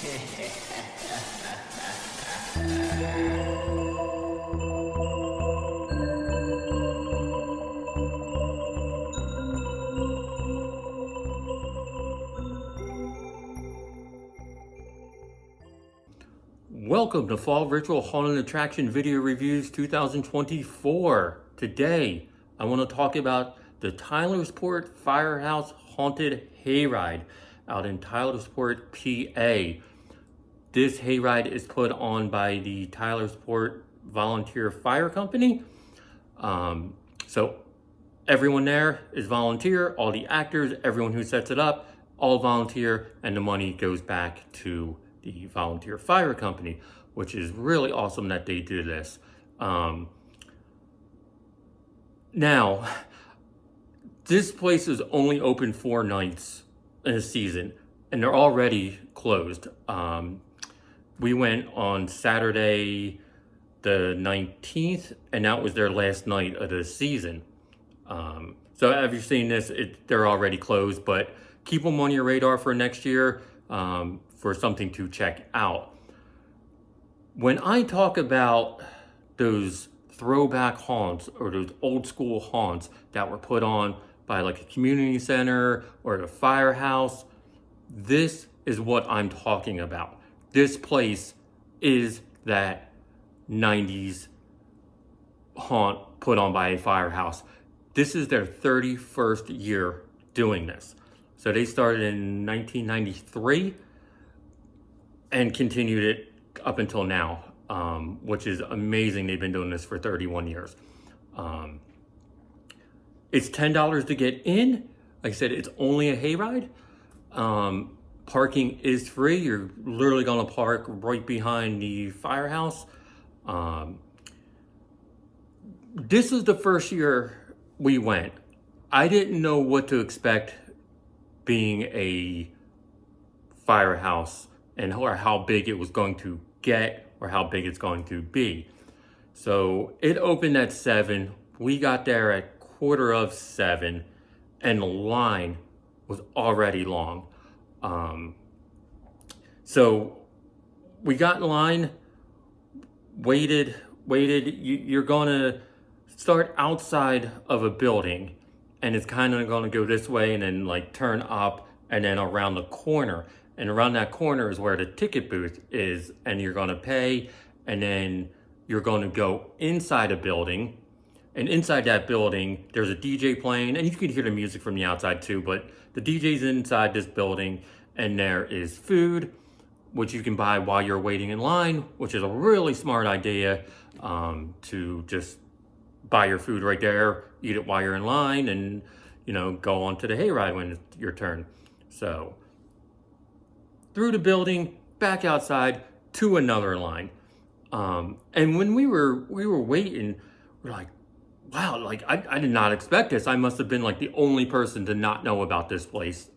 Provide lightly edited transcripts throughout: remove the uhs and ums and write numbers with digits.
Welcome to Fall Virtual Haunted Attraction Video Reviews 2024. Today, I want to talk about the Tylersport Firehouse Haunted Hayride out in Tylersport, PA. This hayride is put on by the Tylersport Volunteer Fire Company. So everyone there is volunteer, all the actors, everyone who sets it up, all volunteer, and the money goes back to the Volunteer Fire Company, which is really awesome that they do this. Now, this place is only open 4 nights in a season, and they're already closed. We went on Saturday the 19th, and that was their last night of the season. So have you seen this? They're already closed, but keep them on your radar for next year for something to check out. When I talk about those throwback haunts or those old school haunts that were put on by like a community center or a firehouse, this is what I'm talking about. This place is that 90s haunt put on by a firehouse. This is their 31st year doing this. So they started in 1993 and continued it up until now, which is amazing. They've been doing this for 31 years. It's $10 to get in. Like I said, it's only a hayride. Parking is free. You're literally gonna park right behind the firehouse. This is the first year we went. I didn't know what to expect being a firehouse or how big it was going to get or how big it's going to be. So it opened at 7. We got there at 6:45, and the line was already long. So we got in line, waited. You're gonna start outside of a building, and it's kind of gonna go this way and then like turn up and then around the corner. And around that corner is where the ticket booth is, and you're gonna pay, and then you're gonna go inside a building. And inside that building, there's a DJ playing, and you can hear the music from the outside too, but the DJ's inside this building, and there is food, which you can buy while you're waiting in line, which is a really smart idea, to just buy your food right there, eat it while you're in line, and go on to the hayride when it's your turn. So through the building, back outside to another line. And when we were waiting, we're like, wow, like I did not expect this. I must have been like the only person to not know about this place.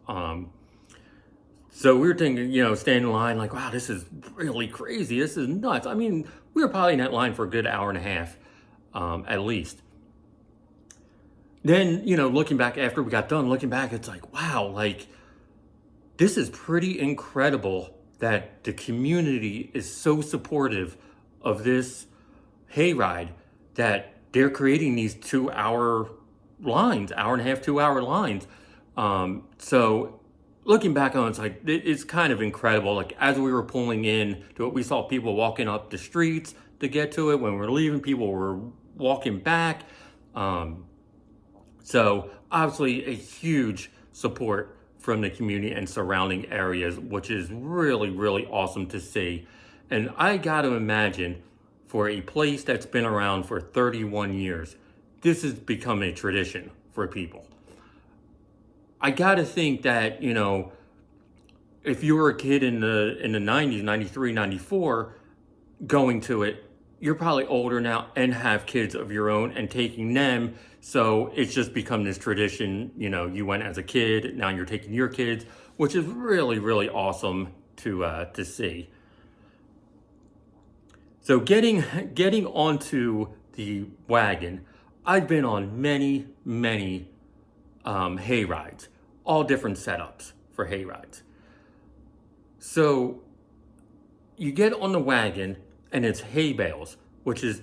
So we were thinking, standing in line like, wow, this is really crazy. This is nuts. I mean, we were probably in that line for a good hour and a half, at least. Then, looking back after we got done, it's like, wow, like this is pretty incredible that the community is so supportive of this hayride that they're creating these 2-hour lines, hour and a half, 2-hour lines. So looking back on it, it's like, it's kind of incredible. Like as we were pulling in to it, we saw people walking up the streets to get to it. When we were leaving, people were walking back. So obviously a huge support from the community and surrounding areas, which is really, really awesome to see. And I got to imagine for a place that's been around for 31 years, this has become a tradition for people. I got to think that, if you were a kid in the 90s, 93, 94, going to it, you're probably older now and have kids of your own and taking them. So it's just become this tradition. You went as a kid, now you're taking your kids, which is really, really awesome to see. So getting onto the wagon, I've been on many, many hay rides, all different setups for hay rides. So you get on the wagon and it's hay bales, which is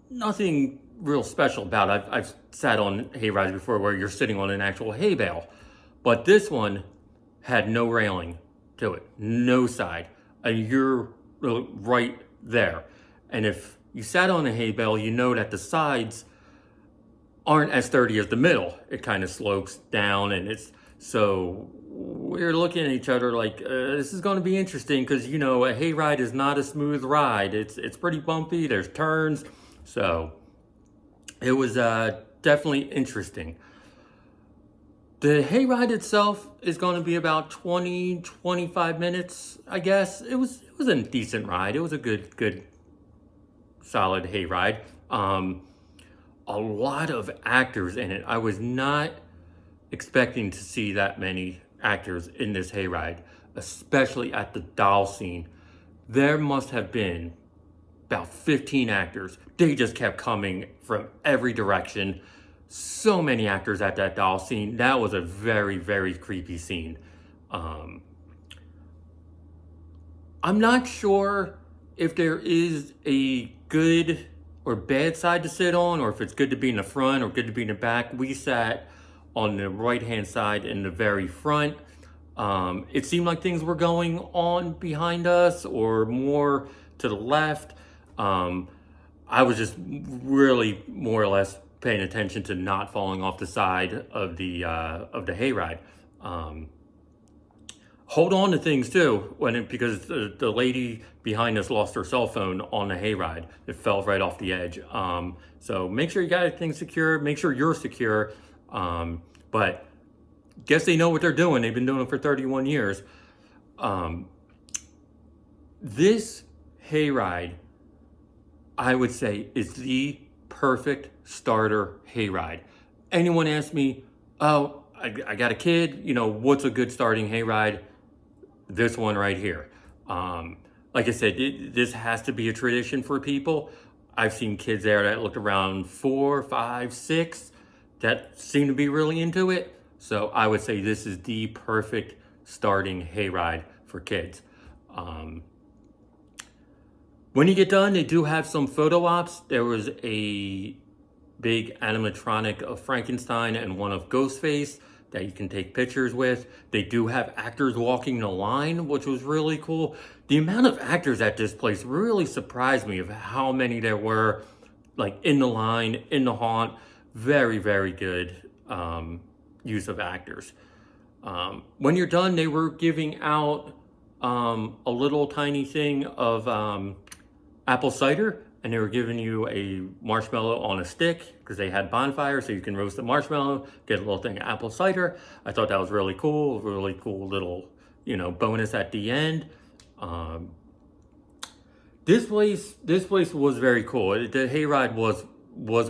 nothing real special about it. I've sat on hay rides before where you're sitting on an actual hay bale, but this one had no railing to it, no side, and you're right there. And if you sat on a hay bale, you know that the sides aren't as sturdy as the middle. It kind of slopes down, and it's so we're looking at each other like this is going to be interesting because you know a hayride is not a smooth ride. It's pretty bumpy. There's turns, so it was definitely interesting. The hayride itself is going to be about 20-25 minutes, I guess. It was a decent ride. It was a good solid hayride. A lot of actors in it. I was not expecting to see that many actors in this hayride, especially at the doll scene. There must have been about 15 actors. They just kept coming from every direction. So many actors at that doll scene. That was a very, very creepy scene. I'm not sure if there is a good or bad side to sit on, or if it's good to be in the front or good to be in the back. We sat on the right-hand side in the very front. It seemed like things were going on behind us or more to the left. I was just really more or less paying attention to not falling off the side of the hayride. Hold on to things too, because the lady behind us lost her cell phone on the hayride. It fell right off the edge. So make sure you got things secure. Make sure you're secure. But guess they know what they're doing. They've been doing it for 31 years. This hayride, I would say, is the perfect starter hayride. Anyone asks me, oh, I got a kid, you know, what's a good starting hayride? This one right here. Like I said, this has to be a tradition for people. I've seen kids there that looked around 4, 5, 6 that seem to be really into it. So I would say this is the perfect starting hayride for kids. When you get done, they do have some photo ops. There was a big animatronic of Frankenstein and one of Ghostface that you can take pictures with. They do have actors walking the line, which was really cool. The amount of actors at this place really surprised me of how many there were, like in the line, in the haunt. Very, very good use of actors. When you're done, they were giving out a little tiny thing of apple cider, and they were giving you a marshmallow on a stick because they had bonfires, so you can roast the marshmallow, get a little thing of apple cider. I thought that was really cool little, you know, bonus at the end. This place was very cool. The hayride was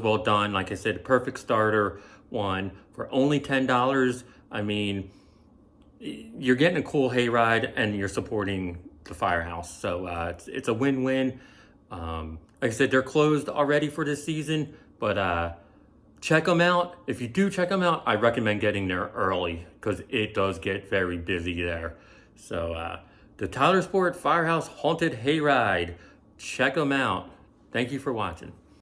well done. Like I said, perfect starter one for only $10. I mean, you're getting a cool hayride and you're supporting the firehouse, so it's a win-win. Like I said, they're closed already for this season, but check them out. If you do check them out, I recommend getting there early because it does get very busy there. So the Tylersport Firehouse Haunted Hayride, check them out. Thank you for watching.